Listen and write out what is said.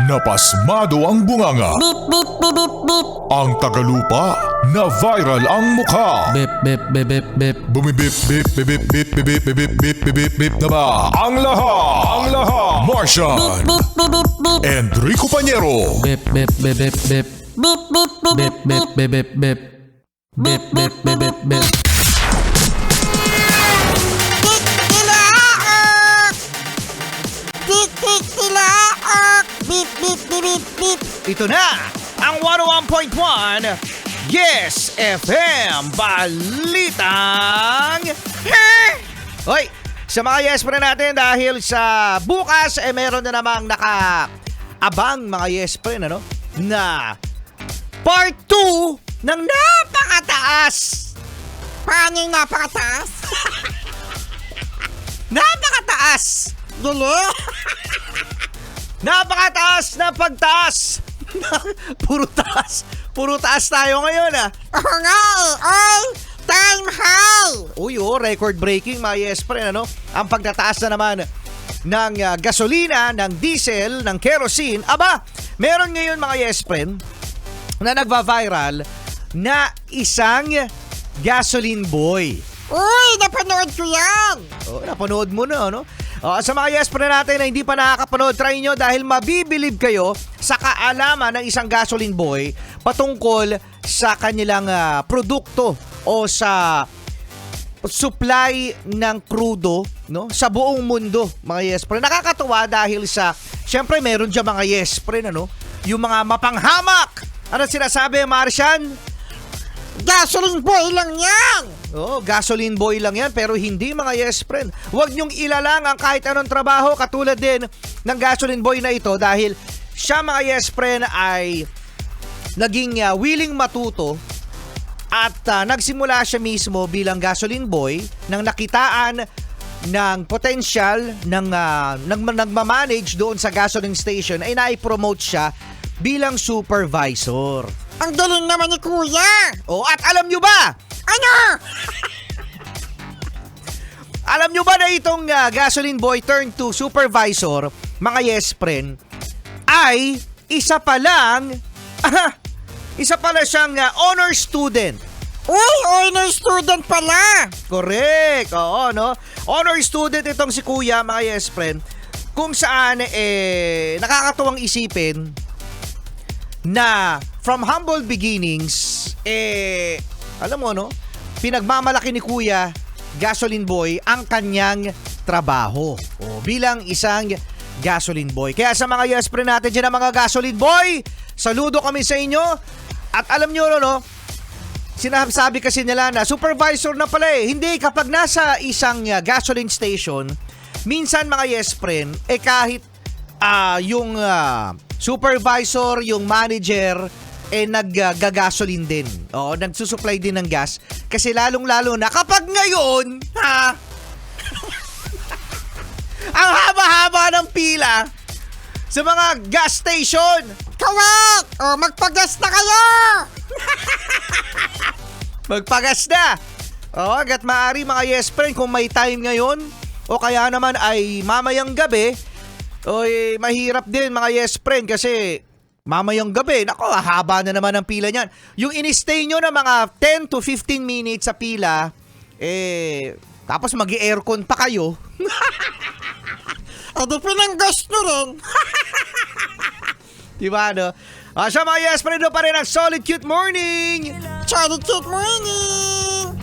Napasmado ang bunganga. Beep, beep, beep, beep, beep. Ang tagalupa na viral ang mukha. Bip, bip, bip, bip, bip. Bumibip, bip, bip, bip, bip, bip, bip, bip, bip, bip, bip, bip na ba? Ang lahat, Martian, Beep, beep, beep, beep. Enrico Pañero, Bip, bip, bip, bip, bip. Beep, beep, beep, Bip, beep, bip, beep. bip, bip, bip. Bip, bip, bip, bip, bip. Tik, tik, tilaok. Beep, beep, beep, beep, beep. Ito na ang 101.1 Yes FM Balitang Hoy, sa mga yes pa natin dahil sa bukas meron na namang naka-abang mga yes pa ano, na part 2 ng napakataas. Paano yung napakataas? Napakataas! Dali? Napakataas na pagtaas! Puro taas tayo ngayon Oo nga eh. All time high. Uy, record breaking mga yes friend, ano? Ang pagtataas na naman ng gasolina, ng diesel, ng kerosene. Aba, meron ngayon mga yes friend na nagva-viral na isang gasoline boy. Uy, napanood ko yan. Oh, napanood mo na, ano? Sa mga yes friend natin na hindi pa nakakapanood, try nyo dahil mabibilib kayo sa kaalaman ng isang gasoline boy patungkol sa kanilang produkto o sa supply ng crudo, no, sa buong mundo, mga yes friend. Nakakatuwa dahil sa, syempre meron dyan mga yes friend, ano, yung mga mapanghamak. Ano sinasabi, Martian? Gasoline boy lang yan. Oh, gasoline boy lang yan, pero hindi mga yes friend. Huwag niyong ilalang ang kahit anong trabaho katulad din ng gasoline boy na ito dahil siya mga yes friend ay naging willing matuto at nagsimula siya mismo bilang gasoline boy nang nakitaan ng potential ng nagmamanage doon sa gasoline station ay nai-promote siya bilang supervisor. Ang galing naman ni Kuya. Oh, at alam nyo ba? Ano? Alam nyo ba na itong gasoline boy turned to supervisor, mga yes friend, ay isa pa siyang honor student. Uy, honor student pala. Correct. Oo, no? Honor student itong si Kuya, mga yes friend, kung saan nakakatuwang isipin na from humble beginnings, alam mo, no? Pinagmamalaki ni Kuya, gasoline boy, ang kanyang trabaho. O, bilang isang gasoline boy. Kaya sa mga yes friend natin dyan, mga gasoline boy, saludo kami sa inyo. At alam nyo, no, sinasabi kasi nila na supervisor na pala eh. Hindi, kapag nasa isang gasoline station, minsan mga yes friend, kahit yung supervisor, yung manager, naggagasolin din. Oo, nagsusupply din ng gas. Kasi lalong-lalo na kapag ngayon, ang haba-haba ng pila sa mga gas station. Kawak! O, magpagas na kayo! Magpagas na. Oo, hanggat maaari mga yes friend, kung may time ngayon, o kaya naman ay mamayang gabi, mahirap din mga yes friend kasi mamayang gabi, nako, haba na naman ang pila niyan. Yung in-stay nyo na mga 10 to 15 minutes sa pila, tapos mag-aircon pa kayo. Di pinanggas nyo rin. Diba, no? Siya mga yes friend, pa rin ang Solid Cute Morning. Solid cute morning.